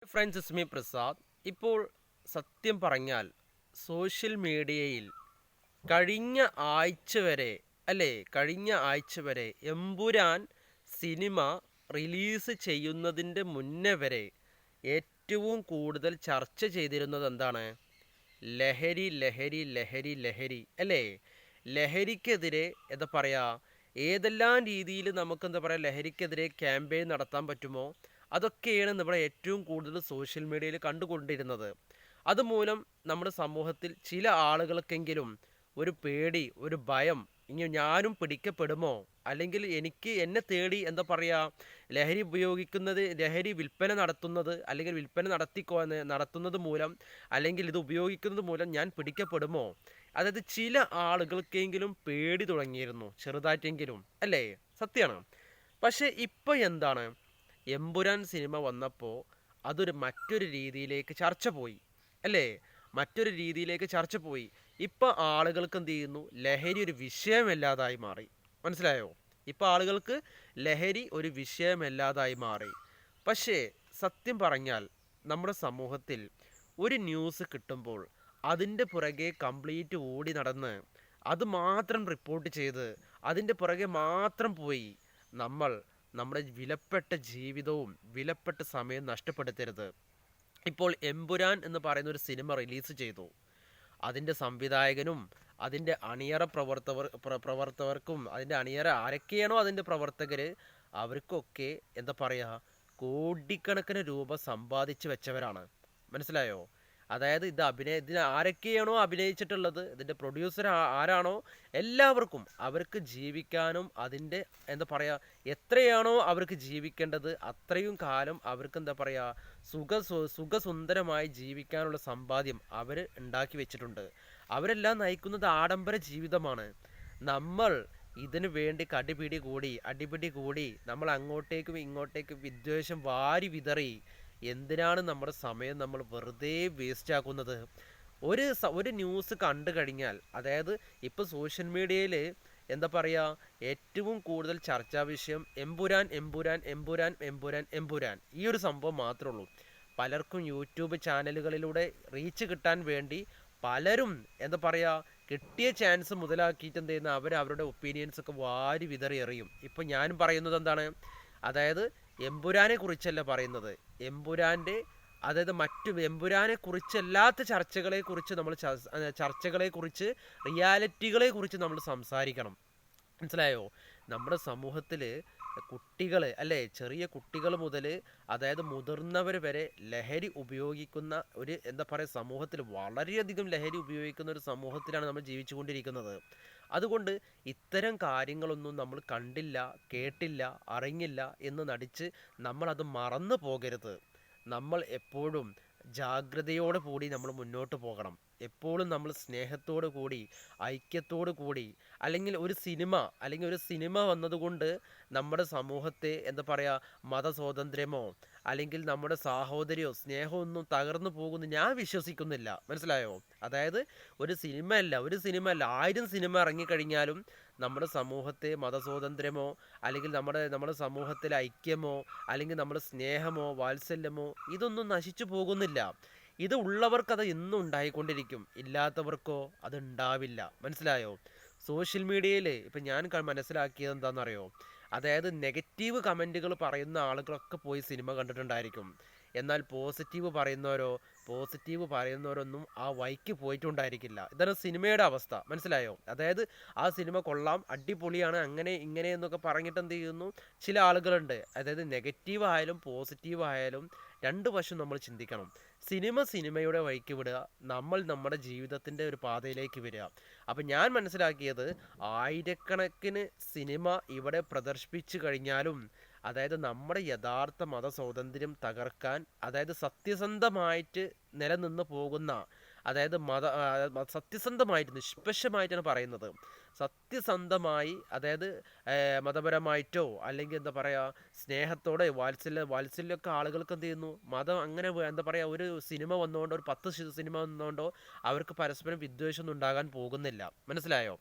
Friends ഇസ്മി പ്രസാദ്. ഇപ്പോൾ സത്യം പറഞ്ഞാൽ സോഷ്യൽ മീഡിയയിൽ കഴിഞ്ഞ ആഴ്ച വരെ കഴിഞ്ഞ ആഴ്ച വരെ എമ്പുരാൻ സിനിമ റിലീസ് ചെയ്യുന്നതിൻ്റെ മുന്നേ വരെ ഏറ്റവും കൂടുതൽ ചർച്ച ചെയ്തിരുന്നത് എന്താണ്? ലഹരി ലഹരി ലഹരി ലഹരി അല്ലേ? ലഹരിക്കെതിരെ എന്താ പറയുക, ഏതെല്ലാം രീതിയിൽ നമുക്ക് എന്താ പറയുക ലഹരിക്കെതിരെ ക്യാമ്പയിൻ നടത്താൻ പറ്റുമോ അതൊക്കെയാണ് നമ്മുടെ ഏറ്റവും കൂടുതൽ സോഷ്യൽ മീഡിയയിൽ കണ്ടുകൊണ്ടിരുന്നത്. അതുമൂലം നമ്മുടെ സമൂഹത്തിൽ ചില ആളുകൾക്കെങ്കിലും ഒരു പേടി, ഒരു ഭയം, ഇനി ഞാനും പിടിക്കപ്പെടുമോ, അല്ലെങ്കിൽ എന്നെ തേടി എന്താ പറയുക ലഹരി വിൽപ്പന നടത്തുന്നത്, അല്ലെങ്കിൽ വിൽപ്പന നടത്തുന്നത് മൂലം, അല്ലെങ്കിൽ ഇത് ഉപയോഗിക്കുന്നത് മൂലം ഞാൻ പിടിക്കപ്പെടുമോ, അതായത് ചില ആളുകൾക്കെങ്കിലും പേടി തുടങ്ങിയിരുന്നു ചെറുതായിട്ടെങ്കിലും അല്ലേ? സത്യമാണ്. പക്ഷേ ഇപ്പോൾ എന്താണ്, എമ്പുരാൻ സിനിമ വന്നപ്പോൾ അതൊരു മറ്റൊരു രീതിയിലേക്ക് ചർച്ച പോയി അല്ലേ? മറ്റൊരു രീതിയിലേക്ക് ചർച്ച പോയി. ഇപ്പം ആളുകൾക്ക് എന്ത് ചെയ്യുന്നു, ലഹരി ഒരു വിഷയമല്ലാതായി മാറി. മനസ്സിലായോ? ഇപ്പം ആളുകൾക്ക് ലഹരി ഒരു വിഷയമല്ലാതായി മാറി. പക്ഷേ സത്യം പറഞ്ഞാൽ നമ്മുടെ സമൂഹത്തിൽ ഒരു ന്യൂസ് കിട്ടുമ്പോൾ അതിൻ്റെ പുറകെ കംപ്ലീറ്റ് ഓടി നടന്ന് അത് മാത്രം റിപ്പോർട്ട് ചെയ്ത് അതിൻ്റെ പുറകെ മാത്രം പോയി നമ്മൾ നമ്മുടെ വിലപ്പെട്ട ജീവിതവും വിലപ്പെട്ട സമയം നഷ്ടപ്പെടുത്തരുത്. ഇപ്പോൾ എമ്പുരാൻ എന്ന് പറയുന്ന ഒരു സിനിമ റിലീസ് ചെയ്തു. അതിൻ്റെ സംവിധായകനും അതിൻ്റെ അണിയറ പ്രവർത്തകർക്കും അതിൻ്റെ അണിയറ ആരൊക്കെയാണോ അതിൻ്റെ പ്രവർത്തകർ, അവർക്കൊക്കെ എന്താ പറയുക കോടിക്കണക്കിന് രൂപ സമ്പാദിച്ചു വെച്ചവരാണ്. മനസ്സിലായോ? അതായത് ഇതിന് ആരൊക്കെയാണോ അഭിനയിച്ചിട്ടുള്ളത്, ഇതിൻ്റെ പ്രൊഡ്യൂസർ ആരാണോ, എല്ലാവർക്കും അവർക്ക് ജീവിക്കാനും അതിൻ്റെ എന്താ പറയുക എത്രയാണോ അവർക്ക് ജീവിക്കേണ്ടത് അത്രയും കാലം അവർക്ക് എന്താ പറയുക സുഖസുന്ദരമായി ജീവിക്കാനുള്ള സമ്പാദ്യം അവർ ഉണ്ടാക്കി വെച്ചിട്ടുണ്ട്. അവരെല്ലാം നയിക്കുന്നത് ആഡംബര ജീവിതമാണ്. നമ്മൾ ഇതിനു വേണ്ടി അടിപിടി കൂടി നമ്മൾ അങ്ങോട്ടേക്കും ഇങ്ങോട്ടേക്കും വിദ്വേഷം വാരി വിതറി എന്തിനാണ് നമ്മുടെ സമയം നമ്മൾ വെറുതെ വേസ്റ്റ് ആക്കുന്നത്? ഒരു ന്യൂസ് കണ്ടു കഴിഞ്ഞാൽ, അതായത് ഇപ്പോൾ സോഷ്യൽ മീഡിയയിൽ എന്താ പറയുക ഏറ്റവും കൂടുതൽ ചർച്ചാ വിഷയം എമ്പുരാൻ എമ്പുരാൻ എമ്പുരാൻ എമ്പുരാൻ എമ്പുരാൻ ഈ ഒരു സംഭവം മാത്രമേ ഉള്ളൂ. പലർക്കും യൂട്യൂബ് ചാനലുകളിലൂടെ റീച്ച് കിട്ടാൻ വേണ്ടി പലരും എന്താ പറയുക കിട്ടിയ ചാൻസ് മുതലാക്കിയിട്ട് എന്ത് ചെയ്യുന്ന അവരുടെ ഒപ്പീനിയൻസ് ഒക്കെ വാരി വിതറി എറിയും. ഇപ്പം ഞാൻ പറയുന്നത് എന്താണ്, അതായത് എമ്പുരാനെ കുറിച്ചല്ല പറയുന്നത്, മറ്റു എമ്പുരാനെ കുറിച്ചല്ലാത്ത ചർച്ചകളെ കുറിച്ച് റിയാലിറ്റികളെ കുറിച്ച് നമ്മൾ സംസാരിക്കണം. മനസ്സിലായോ? നമ്മുടെ സമൂഹത്തിൽ കുട്ടികൾ ചെറിയ കുട്ടികൾ മുതൽ അതായത് മുതിർന്നവർ വരെ ലഹരി ഉപയോഗിക്കുന്ന ഒരു എന്താ പറയുക സമൂഹത്തിൽ, വളരെയധികം ലഹരി ഉപയോഗിക്കുന്ന ഒരു സമൂഹത്തിലാണ് നമ്മൾ ജീവിച്ചു കൊണ്ടിരിക്കുന്നത്. അതുകൊണ്ട് ഇത്തരം കാര്യങ്ങളൊന്നും നമ്മൾ കണ്ടില്ല, കേട്ടില്ല, അറിഞ്ഞില്ല എന്ന് നടിച്ച് നമ്മളത് മറന്നു പോകരുത്. നമ്മൾ എപ്പോഴും ജാഗ്രതയോടെ കൂടി നമ്മൾ മുന്നോട്ട് പോകണം. എപ്പോഴും നമ്മൾ സ്നേഹത്തോടു കൂടി, ഐക്യത്തോടു കൂടി, അല്ലെങ്കിൽ ഒരു സിനിമ വന്നതുകൊണ്ട് നമ്മുടെ സമൂഹത്തെ എന്താ പറയുക മതസ്വാതന്ത്ര്യമോ അല്ലെങ്കിൽ നമ്മുടെ സാഹോദര്യമോ സ്നേഹമോ ഒന്നും തകർന്നു പോകുന്നു ഞാൻ വിശ്വസിക്കുന്നില്ല. മനസ്സിലായോ? അതായത് ഒരു സിനിമ അല്ല 1000 സിനിമ ഇറങ്ങിക്കഴിഞ്ഞാലും നമ്മുടെ സമൂഹത്തെ മതസ്വാതന്ത്ര്യമോ അല്ലെങ്കിൽ നമ്മുടെ സമൂഹത്തിലെ ഐക്യമോ അല്ലെങ്കിൽ നമ്മുടെ സ്നേഹമോ വാത്സല്യമോ ഇതൊന്നും നശിച്ചു പോകുന്നില്ല. ഇത് ഉള്ളവർക്ക് അത് എന്നും ഉണ്ടായിക്കൊണ്ടിരിക്കും, ഇല്ലാത്തവർക്കോ അത് ഉണ്ടാവില്ല. മനസ്സിലായോ? സോഷ്യൽ മീഡിയയിൽ ഇപ്പം ഞാൻ മനസ്സിലാക്കിയത് എന്താണെന്നറിയോ, അതായത് നെഗറ്റീവ് കമൻറ്റുകൾ പറയുന്ന ആളുകളൊക്കെ പോയി സിനിമ കണ്ടിട്ടുണ്ടായിരിക്കും. എന്നാൽ പോസിറ്റീവ് പറയുന്നവരൊന്നും ആ വഴിക്ക് പോയിട്ടുണ്ടായിരിക്കില്ല. ഇതാണ് സിനിമയുടെ അവസ്ഥ. മനസ്സിലായോ? അതായത് ആ സിനിമ കൊള്ളാം, അടിപൊളിയാണ്, അങ്ങനെ ഇങ്ങനെ എന്നൊക്കെ പറഞ്ഞിട്ട് എന്ത് ചെയ്യുന്നു ചില ആളുകളുണ്ട്. അതായത് നെഗറ്റീവ് ആയാലും പോസിറ്റീവ് ആയാലും രണ്ട് വശം നമ്മൾ ചിന്തിക്കണം. സിനിമയുടെ വഴിക്ക് വിടുക, നമ്മൾ നമ്മുടെ ജീവിതത്തിൻ്റെ ഒരു പാതയിലേക്ക് വരിക. അപ്പം ഞാൻ മനസ്സിലാക്കിയത് ആയിരക്കണക്കിന് സിനിമ ഇവിടെ പ്രദർശിപ്പിച്ചു കഴിഞ്ഞാലും അതായത് നമ്മുടെ യഥാർത്ഥ മതസ്വാതന്ത്ര്യം തകർക്കാൻ, അതായത് സത്യസന്ധമായിട്ട് നിലനിന്ന് പോകുന്ന, അതായത് സത്യസന്ധമായിട്ട് നിഷ്പക്ഷമായിട്ടാണ് പറയുന്നത്, സത്യസന്ധമായി അതായത് മതപരമായിട്ടോ അല്ലെങ്കിൽ എന്താ പറയുക സ്നേഹത്തോടെ വാത്സല്യമൊക്കെ ആളുകൾക്ക് എന്ത് ചെയ്യുന്നു അങ്ങനെ എന്താ പറയുക ഒരു സിനിമ വന്നുകൊണ്ടോ ഒരു 10 സിനിമ വന്നുകൊണ്ടോ അവർക്ക് പരസ്പരം വിദ്വേഷമൊന്നും ഉണ്ടാകാൻ പോകുന്നില്ല. മനസ്സിലായോ?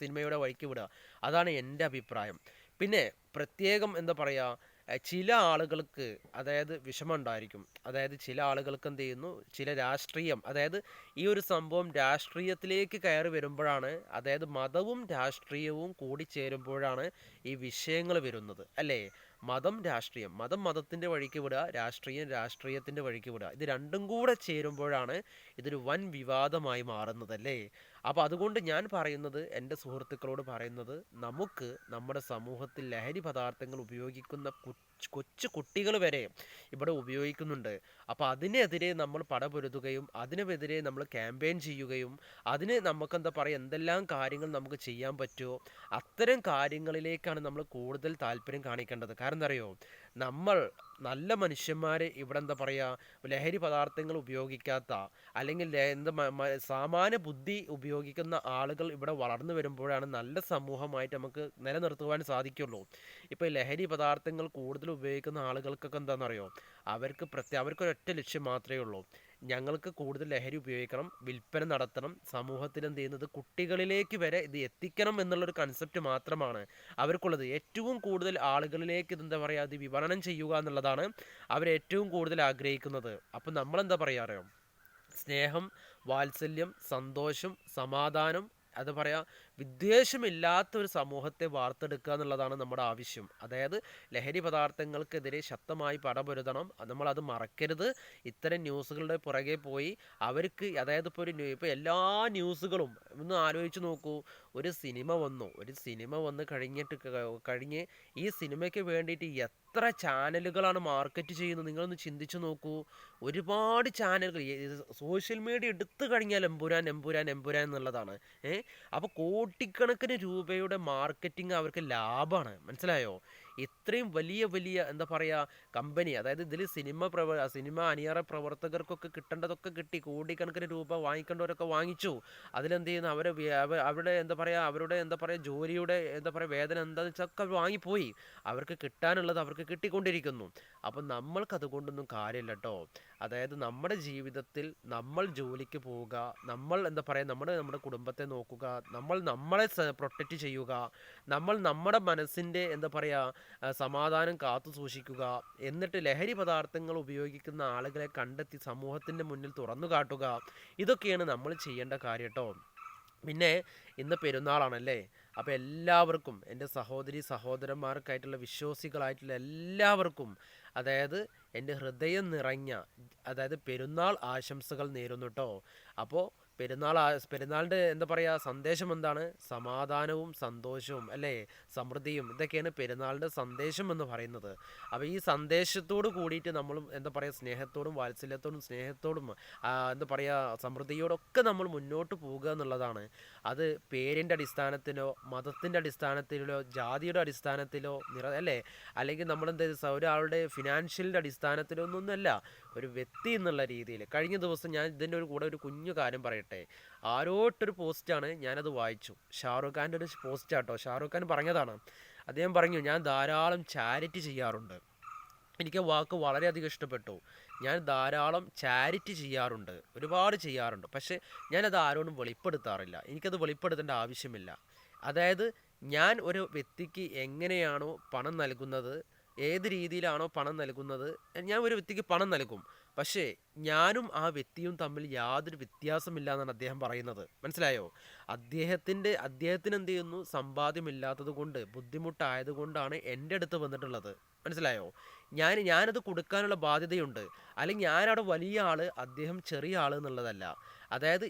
സിനിമയുടെ വഴിക്ക് വിടുക, അതാണ് എൻ്റെ അഭിപ്രായം. പിന്നെ പ്രത്യേകം എന്താ പറയുക ചില ആളുകൾക്ക് അതായത് വിഷമം ഉണ്ടായിരിക്കും. അതായത് ചില ആളുകൾക്ക് എന്ത് ചെയ്യുന്നു, ചില രാഷ്ട്രീയം, അതായത് ഈ ഒരു സംഭവം രാഷ്ട്രീയത്തിലേക്ക് കയറി വരുമ്പോഴാണ്, അതായത് മതവും രാഷ്ട്രീയവും കൂടിച്ചേരുമ്പോഴാണ് ഈ വിഷയങ്ങൾ വരുന്നത്, അല്ലേ? മതം രാഷ്ട്രീയം, മതം മതത്തിൻ്റെ വഴിക്ക് വിടുക, രാഷ്ട്രീയം രാഷ്ട്രീയത്തിൻ്റെ വഴിക്ക് വിടുക, ഇത് രണ്ടും കൂടെ ചേരുമ്പോഴാണ് ഇതൊരു വൻ വിവാദമായി മാറുന്നത്, അല്ലേ? അപ്പോൾ അതുകൊണ്ട് ഞാൻ പറയുന്നത്, എൻ്റെ സുഹൃത്തുക്കളോട് പറയുന്നത്, നമുക്ക് നമ്മുടെ സമൂഹത്തിൽ ലഹരി പദാർത്ഥങ്ങൾ ഉപയോഗിക്കുന്ന കൊച്ചു കുട്ടികൾ വരെ ഇവിടെ ഉപയോഗിക്കുന്നുണ്ട്. അപ്പോൾ അതിനെതിരെ നമ്മൾ പടപൊരുതുകയും അതിനെതിരെ നമ്മൾ ക്യാമ്പയിൻ ചെയ്യുകയും അതിന് നമുക്ക് എന്താ പറയുക, എന്തെല്ലാം കാര്യങ്ങൾ നമുക്ക് ചെയ്യാൻ പറ്റുമോ അത്തരം കാര്യങ്ങളിലേക്കാണ് നമ്മൾ കൂടുതൽ താല്പര്യം കാണിക്കേണ്ടത്. കാരണം എന്താ അറിയോ, നമ്മൾ നല്ല മനുഷ്യന്മാർ ഇവിടെ എന്താ പറയുക, ലഹരി പദാർത്ഥങ്ങൾ ഉപയോഗിക്കാത്ത, അല്ലെങ്കിൽ സാമാന്യ ബുദ്ധി ഉപയോഗിക്കുന്ന ആളുകൾ ഇവിടെ വളർന്നു വരുമ്പോഴാണ് നല്ല സമൂഹമായിട്ട് നമുക്ക് നിലനിർത്തുവാൻ സാധിക്കുള്ളൂ. ഇപ്പോൾ ലഹരി പദാർത്ഥങ്ങൾ കൂടുതൽ ഉപയോഗിക്കുന്ന ആളുകൾക്കൊക്കെ എന്താണെന്നറിയോ, അവർക്കൊരൊറ്റ ലക്ഷ്യം മാത്രമേ ഉള്ളൂ, ഞങ്ങൾക്ക് കൂടുതൽ ലഹരി ഉപയോഗിക്കണം, വിൽപ്പന നടത്തണം, സമൂഹത്തിൽ എന്ത് ചെയ്യുന്നത്, കുട്ടികളിലേക്ക് വരെ ഇത് എത്തിക്കണം എന്നുള്ളൊരു കൺസെപ്റ്റ് മാത്രമാണ് അവർക്കുള്ളത്. ഏറ്റവും കൂടുതൽ ആളുകളിലേക്ക് ഇതെന്താ പറയുക, ഇത് വിപണനം ചെയ്യുക എന്നുള്ളതാണ് അവരേറ്റവും കൂടുതൽ ആഗ്രഹിക്കുന്നത്. അപ്പം നമ്മളെന്താ പറയുക അറിയാം, സ്നേഹം, വാത്സല്യം, സന്തോഷം, സമാധാനം, അത് പറയാം, വിദ്വേഷമില്ലാത്ത ഒരു സമൂഹത്തെ വാർത്തെടുക്കുക എന്നുള്ളതാണ് നമ്മുടെ ആവശ്യം. അതായത് ലഹരി പദാർത്ഥങ്ങൾക്കെതിരെ ശക്തമായി പടപൊരുതണം, നമ്മളത് മറക്കരുത്. ഇത്തരം ന്യൂസുകളുടെ പുറകെ പോയി അവർക്ക്, അതായത് ഇപ്പോൾ എല്ലാ ന്യൂസുകളും ഒന്ന് ആലോചിച്ച് നോക്കൂ, ഒരു സിനിമ വന്ന് കഴിഞ്ഞ് ഈ സിനിമയ്ക്ക് വേണ്ടിയിട്ട് എത്ര ചാനലുകളാണ് മാർക്കറ്റ് ചെയ്യുന്നത്, നിങ്ങളൊന്ന് ചിന്തിച്ചു നോക്കൂ. ഒരുപാട് ചാനലുകൾ, സോഷ്യൽ മീഡിയ എടുത്തു കഴിഞ്ഞാൽ എമ്പുരാൻ എമ്പുരാൻ എമ്പുരാൻ എന്നുള്ളതാണ്. അപ്പോൾ കോടിക്കണക്കിന് രൂപയുടെ മാർക്കറ്റിംഗ് അവർക്ക് ലാഭമാണ്, മനസ്സിലായോ? ഇത്രയും വലിയ വലിയ എന്താ പറയുക കമ്പനി, അതായത് ഇതിൽ സിനിമ അണിയറ പ്രവർത്തകർക്കൊക്കെ കിട്ടേണ്ടതൊക്കെ കിട്ടി, കോടിക്കണക്കിന് രൂപ വാങ്ങിക്കേണ്ടവരൊക്കെ വാങ്ങിച്ചു. അതിലെന്ത് ചെയ്യുന്നു, അവരുടെ എന്താ പറയുക ജോലിയുടെ എന്താ പറയുക വേതനം എന്താണെന്ന് വെച്ചാൽ ഒക്കെ വാങ്ങിപ്പോയി, അവർക്ക് കിട്ടാനുള്ളത് അവർക്ക് കിട്ടിക്കൊണ്ടിരിക്കുന്നു. അപ്പം നമ്മൾക്ക് അതുകൊണ്ടൊന്നും കാര്യമില്ല കേട്ടോ. അതായത് നമ്മുടെ ജീവിതത്തിൽ നമ്മൾ ജോലിക്ക് പോവുക, നമ്മൾ എന്താ പറയുക നമ്മുടെ കുടുംബത്തെ നോക്കുക, നമ്മളെ പ്രൊട്ടക്റ്റ് ചെയ്യുക, നമ്മുടെ മനസ്സിൻ്റെ എന്താ പറയുക സമാധാനം കാത്തു സൂക്ഷിക്കുക, എന്നിട്ട് ലഹരി പദാർത്ഥങ്ങൾ ഉപയോഗിക്കുന്ന ആളുകളെ കണ്ടെത്തി സമൂഹത്തിൻ്റെ മുന്നിൽ തുറന്നു കാട്ടുക. ഇതൊക്കെയാണ് നമ്മൾ ചെയ്യേണ്ട കാര്യം കേട്ടോ. പിന്നെ ഇന്ന് പെരുന്നാളാണല്ലേ, അപ്പോൾ എല്ലാവർക്കും, എൻ്റെ സഹോദരി സഹോദരന്മാർക്കായിട്ടുള്ള വിശ്വാസികളായിട്ടുള്ള എല്ലാവർക്കും, അതായത് എൻ്റെ ഹൃദയം നിറഞ്ഞ അതായത് പെരുന്നാൾ ആശംസകൾ നേരുന്നു കേട്ടോ. അപ്പോൾ പെരുന്നാളിൻ്റെ എന്താ പറയുക സന്ദേശം എന്താണ്? സമാധാനവും സന്തോഷവും, അല്ലേ? സമൃദ്ധിയും, ഇതൊക്കെയാണ് പെരുന്നാളിൻ്റെ സന്ദേശം എന്ന് പറയുന്നത്. അപ്പോൾ ഈ സന്ദേശത്തോട് കൂടിയിട്ട് നമ്മളും എന്താ പറയുക സ്നേഹത്തോടും സ്നേഹത്തോടും എന്താ പറയുക സമൃദ്ധിയോടൊക്കെ നമ്മൾ മുന്നോട്ട് പോകുക എന്നുള്ളതാണ്. അത് പേരിൻ്റെ അടിസ്ഥാനത്തിലോ മതത്തിൻ്റെ അടിസ്ഥാനത്തിലോ ജാതിയുടെ അടിസ്ഥാനത്തിലോ അല്ലേ, അല്ലെങ്കിൽ നമ്മളെന്താ ഒരാളുടെ ഫിനാൻഷ്യലിൻ്റെ അടിസ്ഥാനത്തിലോ ഒന്നല്ല, ഒരു വ്യക്തി എന്നുള്ള രീതിയിൽ. കഴിഞ്ഞ ദിവസം ഞാൻ ഇതിൻ്റെ കൂടെ ഒരു കുഞ്ഞു കാര്യം പറയട്ടെ. ആരോട്ടൊരു പോസ്റ്റാണ്, ഞാനത് വായിച്ചു. ഷാറുഖ് ഖാൻ്റെ ഒരു പോസ്റ്റാട്ടോ. ഷാറുഖ് ഖാൻ പറഞ്ഞതാണ്, അദ്ദേഹം പറഞ്ഞു, ഞാൻ ധാരാളം ചാരിറ്റി ചെയ്യാറുണ്ട്. എനിക്ക് വാക്ക് വളരെയധികം ഇഷ്ടപ്പെട്ടു. ഞാൻ ധാരാളം ചാരിറ്റി ചെയ്യാറുണ്ട്, ഒരുപാട് ചെയ്യാറുണ്ട്, പക്ഷേ ഞാനത് ആരോടും വെളിപ്പെടുത്താറില്ല, എനിക്കത് വെളിപ്പെടുത്തേണ്ട ആവശ്യമില്ല. അതായത് ഞാൻ ഒരു വ്യക്തിക്ക് എങ്ങനെയാണോ പണം നൽകുന്നത്, ഏത് രീതിയിലാണോ പണം നൽകുന്നത്, ഞാൻ ഒരു വ്യക്തിക്ക് പണം നൽകും, പക്ഷേ ഞാനും ആ വ്യക്തിയും തമ്മിൽ യാതൊരു വ്യത്യാസമില്ല എന്നാണ് അദ്ദേഹം പറയുന്നത്. മനസ്സിലായോ? അദ്ദേഹത്തിന് എന്ത് ചെയ്യുന്നു, സമ്പാദ്യമില്ലാത്തത് കൊണ്ട്, ബുദ്ധിമുട്ടായതുകൊണ്ടാണ് എൻ്റെ അടുത്ത് വന്നിട്ടുള്ളത്. മനസ്സിലായോ? ഞാനത് കൊടുക്കാനുള്ള ബാധ്യതയുണ്ട്. അല്ലെങ്കിൽ ഞാനവിടെ വലിയ ആൾ, അദ്ദേഹം ചെറിയ ആൾ എന്നുള്ളതല്ല. അതായത്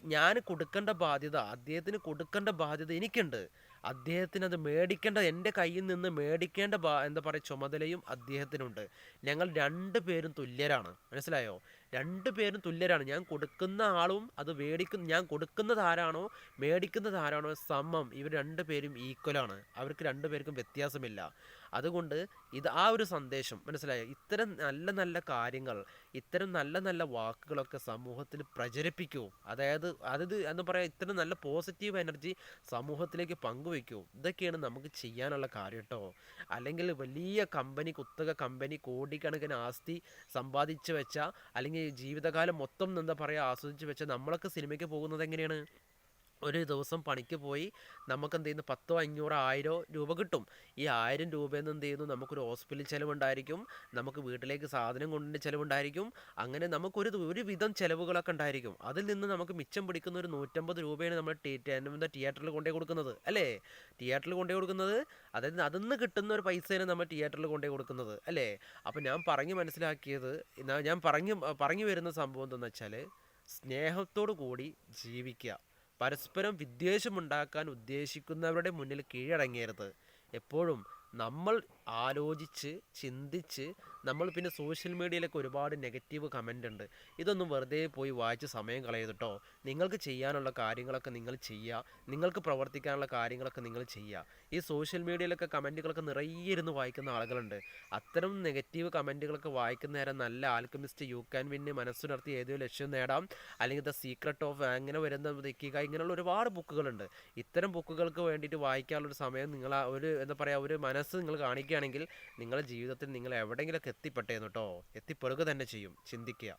അദ്ദേഹത്തിന് കൊടുക്കേണ്ട ബാധ്യത എനിക്കുണ്ട്. അദ്ദേഹത്തിന് അത് മേടിക്കേണ്ട, എൻ്റെ കയ്യിൽ നിന്ന് മേടിക്കേണ്ട എന്താ പറയുക ചുമതലയും അദ്ദേഹത്തിനുണ്ട്. ഞങ്ങൾ രണ്ടുപേരും തുല്യരാണ്. മനസ്സിലായോ? രണ്ടുപേരും തുല്യരാണ്. ഞാൻ കൊടുക്കുന്ന ആളും ഞാൻ കൊടുക്കുന്നത് ആരാണോ മേടിക്കുന്നത് ആരാണോ സമം. ഇവർ രണ്ടുപേരും ഈക്വലാണ്, അവർക്ക് രണ്ടുപേർക്കും വ്യത്യാസമില്ല. അതുകൊണ്ട് ആ ഒരു സന്ദേശം മനസ്സിലായോ? ഇത്തരം നല്ല നല്ല കാര്യങ്ങൾ, ഇത്തരം നല്ല നല്ല വാക്കുകളൊക്കെ സമൂഹത്തിൽ പ്രചരിപ്പിക്കൂ. അതായത് എന്താ പറയുക, ഇത്തരം നല്ല പോസിറ്റീവ് എനർജി സമൂഹത്തിലേക്ക് പങ്കുവയ്ക്കൂ. ഇതൊക്കെയാണ് നമുക്ക് ചെയ്യാനുള്ള കാര്യം കേട്ടോ. അല്ലെങ്കിൽ വലിയ കുത്തക കമ്പനി കോടിക്കണക്കിന് ആസ്തി സമ്പാദിച്ചു വെച്ച, അല്ലെങ്കിൽ ജീവിതകാലം മൊത്തം എന്താ പറയുക ആസ്വദിച്ച് വെച്ച നമ്മളൊക്കെ സിനിമയ്ക്ക് പോകുന്നത് എങ്ങനെയാണ്? ഒരു ദിവസം പണിക്ക് പോയി നമുക്ക് എന്ത് ചെയ്യുന്നു 10, 500, 1000 രൂപ കിട്ടും. ഈ 1000 രൂപയിൽ നിന്ന് എന്ത് ചെയ്യുന്നു, നമുക്കൊരു ഹോസ്പിറ്റൽ ചിലവുണ്ടായിരിക്കും, നമുക്ക് വീട്ടിലേക്ക് സാധനം കൊണ്ടിൻ്റെ ചിലവുണ്ടായിരിക്കും, അങ്ങനെ ഒരു വിധം ചിലവുകളൊക്കെ ഉണ്ടായിരിക്കും. അതിൽ നിന്ന് നമുക്ക് മിച്ചം പിടിക്കുന്ന ഒരു 150 രൂപയാണ് നമ്മൾ തിയേറ്ററിൽ കൊണ്ടുപോയി കൊടുക്കുന്നത് അല്ലേ? തിയേറ്ററിൽ കൊണ്ടുപോയി കൊടുക്കുന്നത്, അതായത് അതിൽ നിന്ന് കിട്ടുന്ന ഒരു പൈസയാണ് നമ്മൾ തിയേറ്ററിൽ കൊണ്ടുപോയി കൊടുക്കുന്നത് അല്ലേ? അപ്പം ഞാൻ ഞാൻ പറഞ്ഞു വരുന്ന സംഭവം എന്താണെന്ന് വെച്ചാൽ, സ്നേഹത്തോടു കൂടി ജീവിക്കുക. പരസ്പരം വിദ്വേഷമുണ്ടാക്കാൻ ഉദ്ദേശിക്കുന്നവരുടെ മുന്നിൽ കീഴടങ്ങരുത്. എപ്പോഴും നമ്മൾ ആലോചിച്ച് ചിന്തിച്ച്, നമ്മൾ പിന്നെ സോഷ്യൽ മീഡിയയിലൊക്കെ ഒരുപാട് നെഗറ്റീവ് കമൻ്റ് ഉണ്ട്, ഇതൊന്നും വെറുതെ പോയി വായിച്ച് സമയം കളയരുത് കേട്ടോ. നിങ്ങൾക്ക് ചെയ്യാനുള്ള കാര്യങ്ങളൊക്കെ നിങ്ങൾ ചെയ്യുക, നിങ്ങൾക്ക് പ്രവർത്തിക്കാനുള്ള കാര്യങ്ങളൊക്കെ നിങ്ങൾ ചെയ്യുക. ഈ സോഷ്യൽ മീഡിയയിലൊക്കെ കമൻറ്റുകളൊക്കെ നിറയെ ഇരുന്ന് വായിക്കുന്ന ആളുകളുണ്ട്. അത്തരം നെഗറ്റീവ് കമൻറ്റുകളൊക്കെ വായിക്കുന്ന നേരം നല്ല ആൽക്കമിസ്റ്റ്, യു ക്യാൻ വിന്ന്, മനസ്സുണർത്തി ഏതോ ലക്ഷ്യം നേടാം, അല്ലെങ്കിൽ ദ സീക്രട്ട് ഓഫ് അങ്ങനെ വരുന്ന ഇക്കിഗ, ഇങ്ങനെയുള്ള ഒരുപാട് ബുക്കുകളുണ്ട്. ഇത്തരം ബുക്കുകൾക്ക് വേണ്ടിയിട്ട് വായിക്കാനുള്ളൊരു സമയം നിങ്ങൾ എന്താ പറയുക, ഒരു മനസ്സ് നിങ്ങൾ കാണിക്കുകയാണെങ്കിൽ നിങ്ങളുടെ ജീവിതത്തിൽ നിങ്ങൾ എവിടെയെങ്കിലുമൊക്കെ എത്തിപ്പെട്ടേന്ന് കേട്ടോ, എത്തിപ്പെടുക തന്നെ ചെയ്യും. ചിന്തിക്കുക.